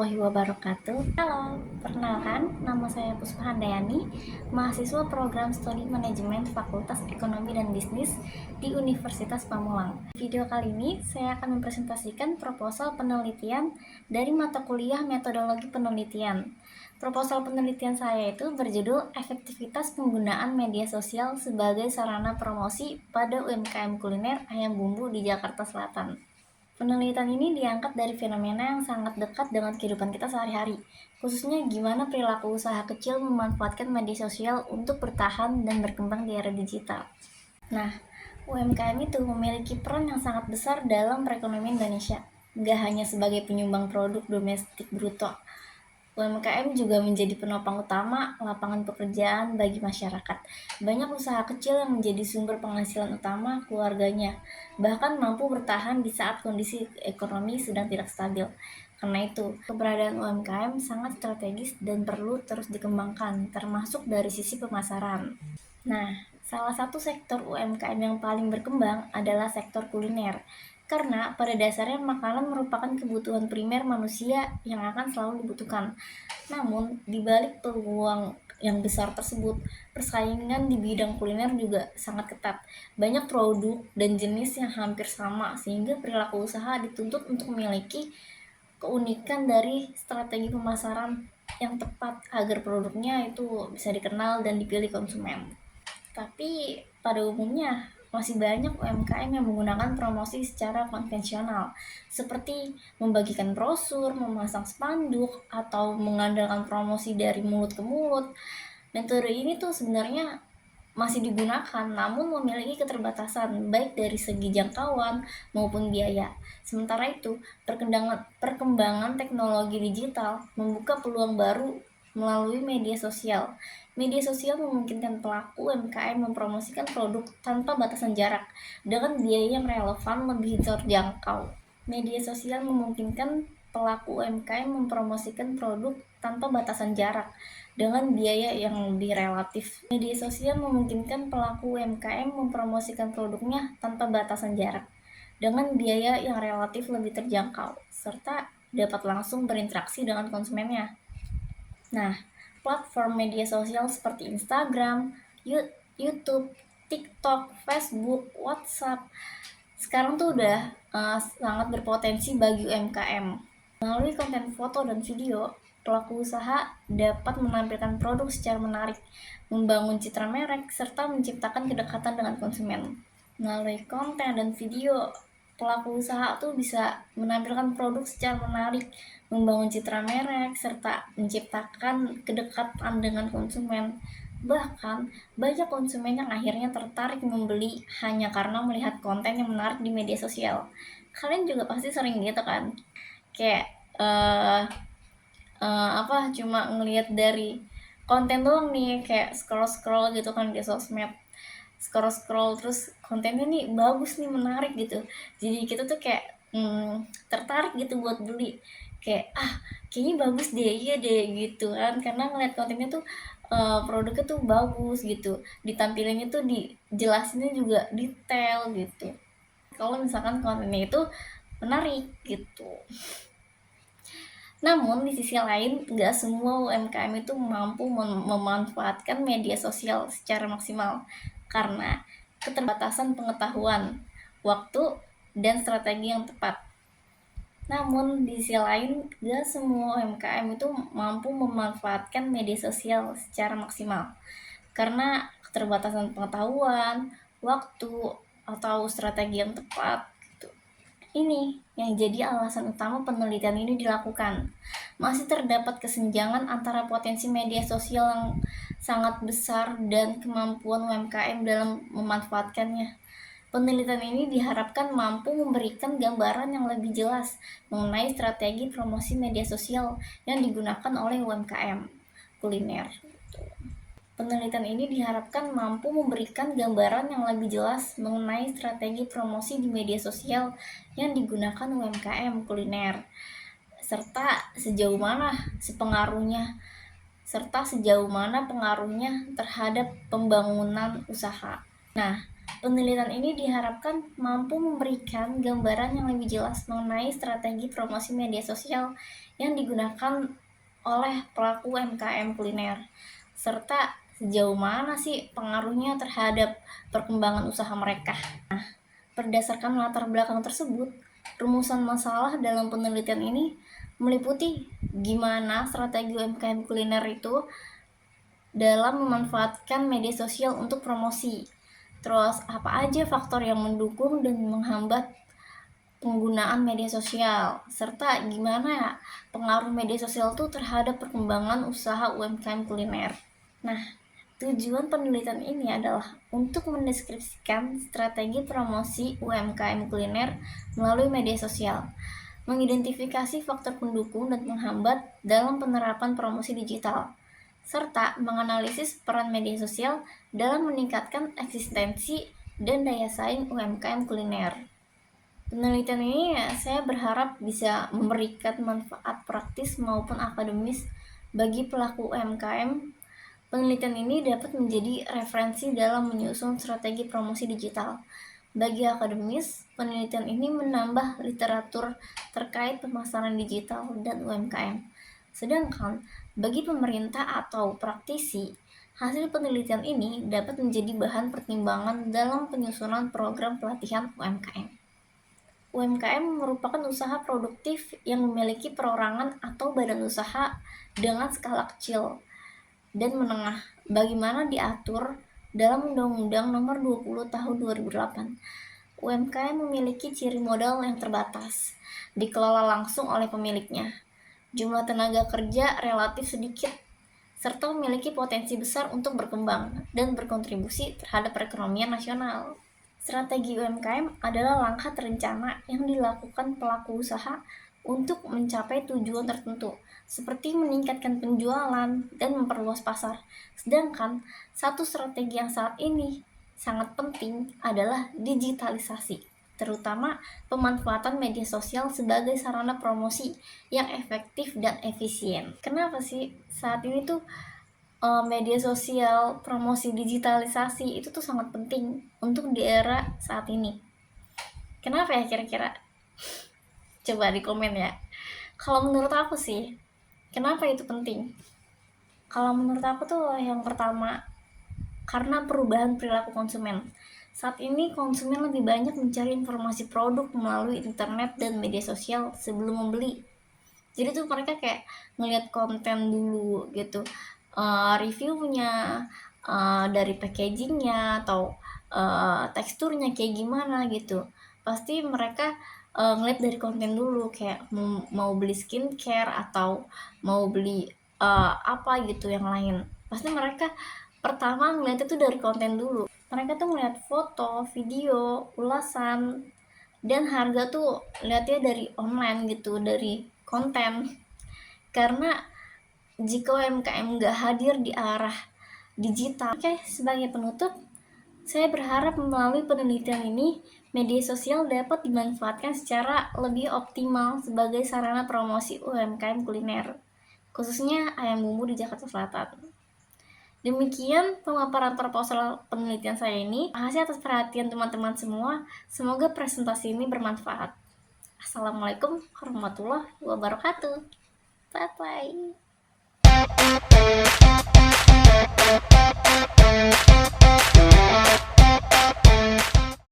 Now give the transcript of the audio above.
warahmatullahi wabarakatuh. Halo, perkenalkan, nama saya Puspa Handayani, mahasiswa program studi manajemen Fakultas Ekonomi dan Bisnis di Universitas Pamulang. Di video kali ini, saya akan mempresentasikan proposal penelitian dari mata kuliah metodologi penelitian. Proposal penelitian saya itu berjudul Efektivitas Penggunaan Media Sosial sebagai Sarana Promosi pada UMKM Kuliner Ayam Bumbu di Jakarta Selatan. Penelitian ini diangkat dari fenomena yang sangat dekat dengan kehidupan kita sehari-hari, khususnya gimana perilaku usaha kecil memanfaatkan media sosial untuk bertahan dan berkembang di era digital. Nah, UMKM itu memiliki peran yang sangat besar dalam perekonomian Indonesia, nggak hanya sebagai penyumbang produk domestik bruto. UMKM juga menjadi penopang utama lapangan pekerjaan bagi masyarakat. Banyak usaha kecil yang menjadi sumber penghasilan utama keluarganya, bahkan mampu bertahan di saat kondisi ekonomi sedang tidak stabil. Karena itu, keberadaan UMKM sangat strategis dan perlu terus dikembangkan, termasuk dari sisi pemasaran. Nah, salah satu sektor UMKM yang paling berkembang adalah sektor kuliner. Karena pada dasarnya makanan merupakan kebutuhan primer manusia yang akan selalu dibutuhkan. Namun, di balik peluang yang besar tersebut, persaingan di bidang kuliner juga sangat ketat. Banyak produk dan jenis yang hampir sama, sehingga perilaku usaha dituntut untuk memiliki keunikan dari strategi pemasaran yang tepat agar produknya itu bisa dikenal dan dipilih konsumen. Tapi pada umumnya masih banyak UMKM yang menggunakan promosi secara konvensional, seperti membagikan brosur, memasang spanduk, atau mengandalkan promosi dari mulut ke mulut. Metode ini tuh sebenarnya masih digunakan, namun memiliki keterbatasan baik dari segi jangkauan maupun biaya. Sementara itu, perkembangan teknologi digital membuka peluang baru melalui media sosial. Media sosial memungkinkan pelaku UMKM mempromosikan produk tanpa batasan jarak dengan biaya yang relevan lebih terjangkau. Media sosial memungkinkan pelaku UMKM mempromosikan produk tanpa batasan jarak dengan biaya yang lebih relatif. Media sosial memungkinkan pelaku UMKM mempromosikan produknya tanpa batasan jarak dengan biaya yang relatif lebih terjangkau, serta dapat langsung berinteraksi dengan konsumennya. Nah, platform media sosial seperti Instagram, YouTube, TikTok, Facebook, WhatsApp, sekarang tuh udah sangat berpotensi bagi UMKM. Melalui konten foto dan video, pelaku usaha dapat menampilkan produk secara menarik, membangun citra merek, serta menciptakan kedekatan dengan konsumen. Melalui konten dan video, pelaku usaha tuh bisa menampilkan produk secara menarik, membangun citra merek, serta menciptakan kedekatan dengan konsumen. Bahkan, banyak konsumen yang akhirnya tertarik membeli hanya karena melihat konten yang menarik di media sosial. Kalian juga pasti sering gitu kan? Kayak cuma ngelihat dari konten doang nih, kayak scroll gitu kan di sosmed, scroll terus kontennya nih bagus nih, menarik gitu, jadi kita tuh kayak tertarik gitu buat beli, kayak kayaknya bagus deh, iya deh gitu kan, karena ngeliat kontennya tuh produknya tuh bagus gitu, ditampilinnya tuh dijelasinnya juga detail gitu, kalau misalkan kontennya itu menarik gitu. Namun, di sisi lain, nggak semua UMKM itu mampu memanfaatkan media sosial secara maksimal karena keterbatasan pengetahuan, waktu, dan strategi yang tepat. Namun, di sisi lain, nggak semua UMKM itu mampu memanfaatkan media sosial secara maksimal karena keterbatasan pengetahuan, waktu, atau strategi yang tepat. Ini yang jadi alasan utama penelitian ini dilakukan. Masih terdapat kesenjangan antara potensi media sosial yang sangat besar dan kemampuan UMKM dalam memanfaatkannya. Penelitian ini diharapkan mampu memberikan gambaran yang lebih jelas mengenai strategi promosi media sosial yang digunakan oleh UMKM kuliner. Penelitian ini diharapkan mampu memberikan gambaran yang lebih jelas mengenai strategi promosi di media sosial yang digunakan UMKM kuliner, serta sejauh mana pengaruhnya terhadap pembangunan usaha. Nah, Penelitian ini diharapkan mampu memberikan gambaran yang lebih jelas mengenai strategi promosi media sosial yang digunakan oleh pelaku UMKM kuliner, serta sejauh mana sih pengaruhnya terhadap perkembangan usaha mereka. Berdasarkan latar belakang tersebut, rumusan masalah dalam penelitian ini meliputi gimana strategi UMKM kuliner itu dalam memanfaatkan media sosial untuk promosi. Terus apa aja faktor yang mendukung dan menghambat penggunaan media sosial, serta gimana pengaruh media sosial itu terhadap perkembangan usaha UMKM kuliner. Nah, tujuan penelitian ini adalah untuk mendeskripsikan strategi promosi UMKM kuliner melalui media sosial, mengidentifikasi faktor pendukung dan penghambat dalam penerapan promosi digital, serta menganalisis peran media sosial dalam meningkatkan eksistensi dan daya saing UMKM kuliner. Penelitian ini saya berharap bisa memberikan manfaat praktis maupun akademis bagi pelaku UMKM. Penelitian ini dapat menjadi referensi dalam menyusun strategi promosi digital. Bagi akademis, penelitian ini menambah literatur terkait pemasaran digital dan UMKM. Sedangkan bagi pemerintah atau praktisi, hasil penelitian ini dapat menjadi bahan pertimbangan dalam penyusunan program pelatihan UMKM. UMKM merupakan usaha produktif yang memiliki perorangan atau badan usaha dengan skala kecil dan menengah, bagaimana diatur dalam Undang-Undang Nomor 20 Tahun 2008. UMKM memiliki ciri modal yang terbatas, dikelola langsung oleh pemiliknya. Jumlah tenaga kerja relatif sedikit, serta memiliki potensi besar untuk berkembang dan berkontribusi terhadap perekonomian nasional. Strategi UMKM adalah langkah terencana yang dilakukan pelaku usaha untuk mencapai tujuan tertentu, seperti meningkatkan penjualan dan memperluas pasar. Sedangkan satu strategi yang saat ini sangat penting adalah digitalisasi, terutama pemanfaatan media sosial sebagai sarana promosi yang efektif dan efisien. Kenapa sih saat ini tuh media sosial, promosi digitalisasi itu tuh sangat penting untuk di era saat ini? Kenapa ya kira-kira? Coba di komen ya. Kalau menurut aku sih, kenapa itu penting? Kalau menurut aku tuh yang pertama, karena perubahan perilaku konsumen. Saat ini konsumen lebih banyak mencari informasi produk melalui internet dan media sosial sebelum membeli. Jadi tuh mereka kayak ngelihat konten dulu gitu, reviewnya, dari packagingnya atau teksturnya kayak gimana gitu. Pasti mereka ngeliat dari konten dulu, kayak mau beli skincare atau mau beli apa gitu yang lain. Pasti mereka pertama ngeliat itu dari konten dulu. Mereka tuh ngeliat foto, video, ulasan, dan harga tuh lihatnya dari online gitu, dari konten. Karena jika UMKM nggak hadir di arah digital. Oke, sebagai penutup, saya berharap melalui penelitian ini, media sosial dapat dimanfaatkan secara lebih optimal sebagai sarana promosi UMKM kuliner, khususnya ayam bumbu di Jakarta Selatan. Demikian pemaparan proposal penelitian saya ini. Makasih atas perhatian teman-teman semua. Semoga presentasi ini bermanfaat. Assalamualaikum warahmatullahi wabarakatuh. Bye-bye.